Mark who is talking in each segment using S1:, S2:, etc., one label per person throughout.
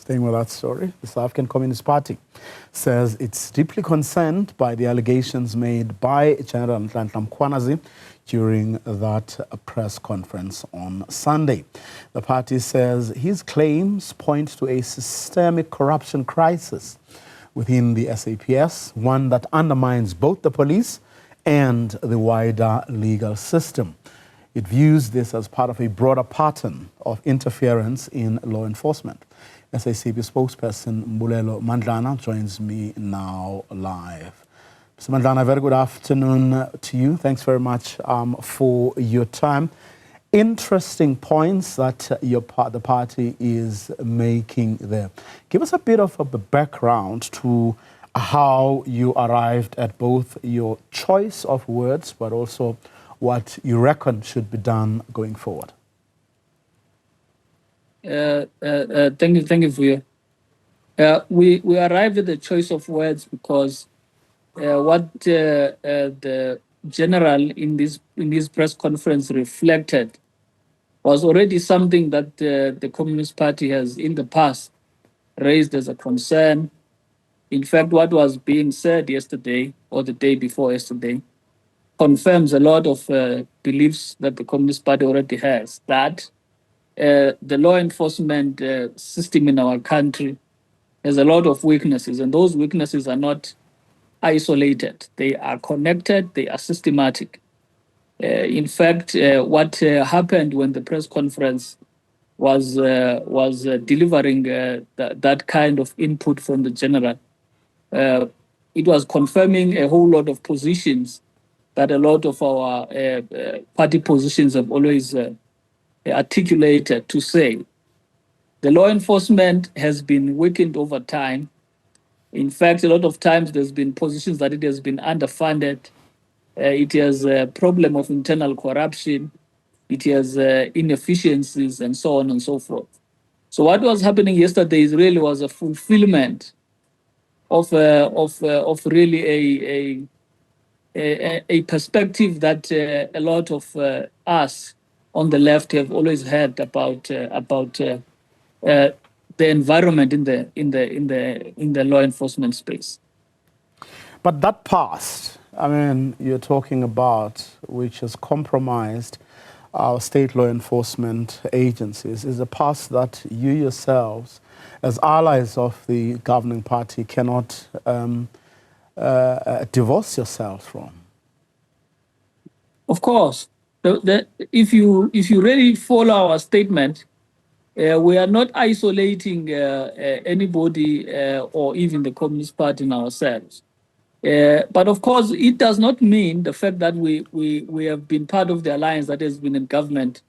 S1: Staying with that story, the South African Communist Party says it's deeply concerned by the allegations made by General Mkhwanazi during that press conference on Sunday. The party says his claims point to a systemic corruption crisis within the SAPS, one that undermines both the police and the wider legal system. It views this as part of a broader pattern of interference in law enforcement. SACP spokesperson Mbulelo Mandlana joins me now live. Mr. Mandlana, very good afternoon to you. Thanks very much for your time. Interesting points that the party is making there. Give us a bit of a background to how you arrived at both your choice of words, but also what you reckon should be done going forward.
S2: Thank you for you. We arrived at the choice of words because what the general in this press conference reflected was already something that the Communist Party has in the past raised as a concern. In fact, what was being said yesterday or the day before yesterday confirms a lot of beliefs that the Communist Party already has, that the law enforcement system in our country has a lot of weaknesses, and those weaknesses are not isolated. They are connected, they are systematic. In fact, what happened when the press conference was delivering that kind of input from the general, it was confirming a whole lot of positions that a lot of our party positions have always articulated, to say the law enforcement has been weakened over time. In fact, a lot of times there's been positions that it has been underfunded. It has a problem of internal corruption. It has inefficiencies and so on and so forth. So what was happening yesterday really was a fulfillment of really a perspective that a lot of us on the left have always had about the environment in the law enforcement space.
S1: But that past, I mean, you're talking about, which has compromised our state law enforcement agencies, is a past that you yourselves, as allies of the governing party, cannot divorce yourselves from.
S2: Of course. If you really follow our statement, we are not isolating anybody or even the Communist Party in ourselves. But of course, it does not mean the fact that we have been part of the alliance that has been in government.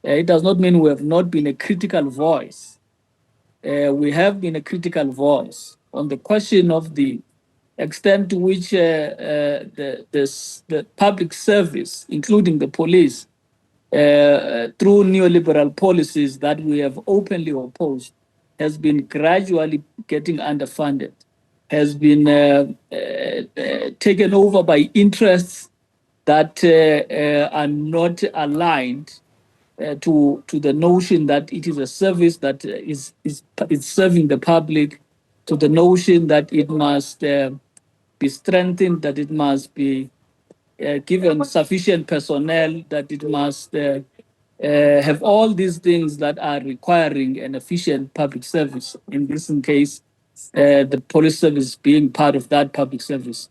S2: It does not mean we have not been a critical voice. We have been a critical voice on the question of the extent to which the public service, including the police, through neoliberal policies that we have openly opposed, has been gradually getting underfunded, has been taken over by interests that are not aligned to the notion that it is a service that is serving the public, to the notion that it must be strengthened, that it must be given sufficient personnel, that it must have all these things that are requiring an efficient public service. In this case, the police service being part of that public service.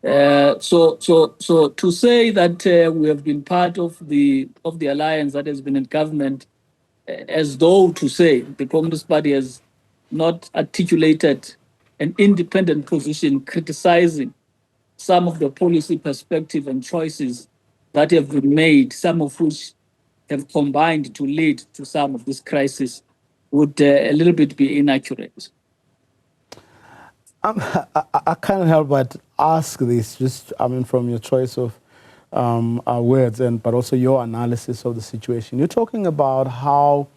S2: So to say that we have been part of the alliance that has been in government, as though to say the Communist Party has not articulated an independent position criticizing some of the policy perspective and choices that have been made, some of which have combined to lead to some of this crisis, would a little bit be inaccurate.
S1: I can't help but ask this, just from your choice of words, but also your analysis of the situation. You're talking about how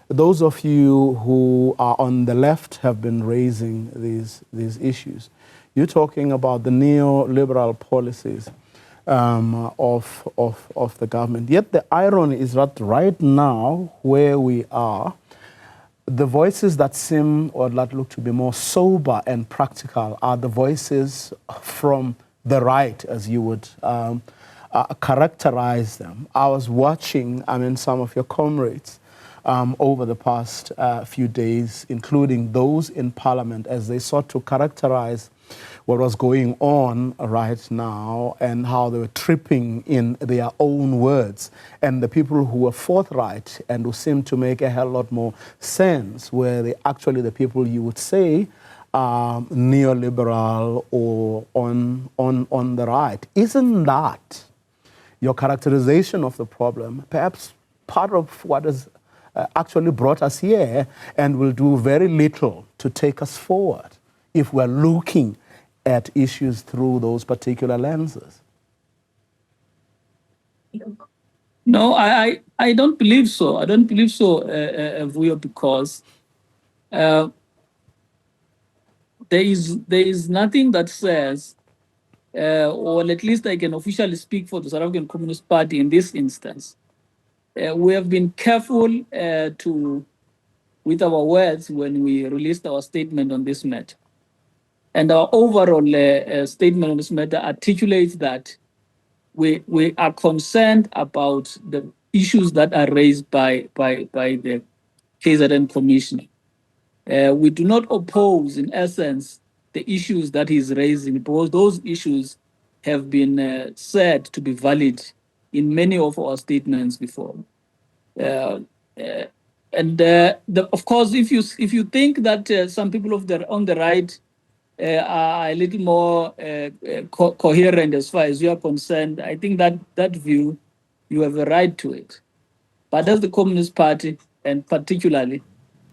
S1: those of you who are on the left have been raising these issues. You're talking about the neoliberal policies of the government. Yet the irony is that right now, where we are, the voices that seem or that look to be more sober and practical are the voices from the right, as you would characterize them. I was watching, some of your comrades over the past few days, including those in Parliament, as they sought to characterize what was going on right now and how they were tripping in their own words. And the people who were forthright and who seemed to make a hell lot more sense were actually the people you would say neoliberal or on the right. Isn't that your characterization of the problem, perhaps part of what has actually brought us here and will do very little to take us forward if we're looking at issues through those particular lenses?
S2: No, I don't believe so. I don't believe so, Vuyo, because there is nothing that says, or at least I can officially speak for the South African Communist Party in this instance. We have been careful with our words when we released our statement on this matter. And our overall statement on this matter articulates that we are concerned about the issues that are raised by the KZN Commission. We do not oppose, in essence, the issues that he's raising, because those issues have been said to be valid in many of our statements before. Of course, if you think that some people on the right are a little more coherent as far as you are concerned, I think that view, you have a right to it. But as the Communist Party, and particularly,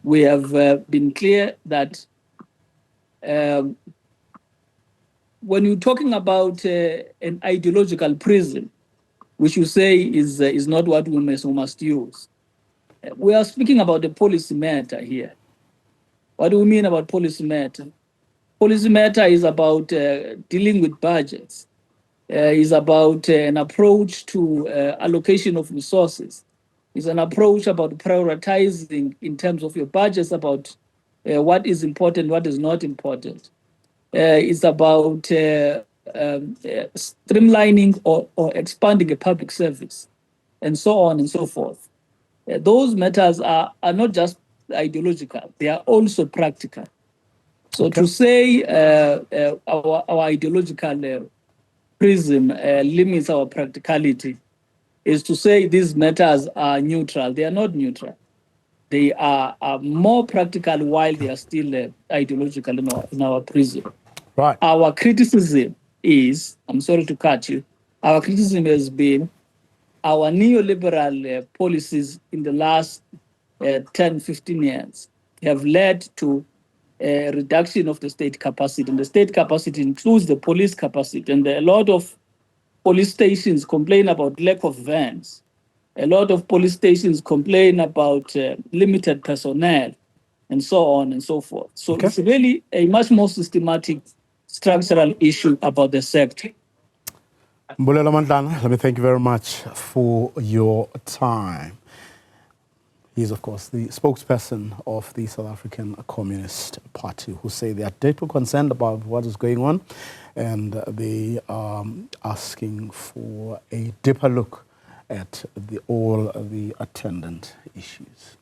S2: we have been clear that when you're talking about an ideological prism, which you say is not what we must use, we are speaking about the policy matter here. What do we mean about policy matter? Policy matter is about dealing with budgets, is about an approach to allocation of resources. It's an approach about prioritizing in terms of your budgets, about what is important, what is not important. It's about streamlining or expanding a public service, and so on and so forth. Those matters are not just ideological, they are also practical. So to say our ideological prism limits our practicality is to say these matters are neutral. They are not neutral. They are more practical while they are still ideological in our prism.
S1: Right.
S2: Our criticism is, I'm sorry to cut you, our criticism has been our neoliberal policies in the last 10, 15 years have led to a reduction of the state capacity. And the state capacity includes the police capacity. And a lot of police stations complain about lack of vans. A lot of police stations complain about limited personnel, and so on and so forth. So It's really a much more systematic structural issue about the sector.
S1: Mbulelo Mandlana, let me thank you very much for your time. He's, of course, the spokesperson of the South African Communist Party, who say they are deeply concerned about what is going on, and they are asking for a deeper look at all the attendant issues.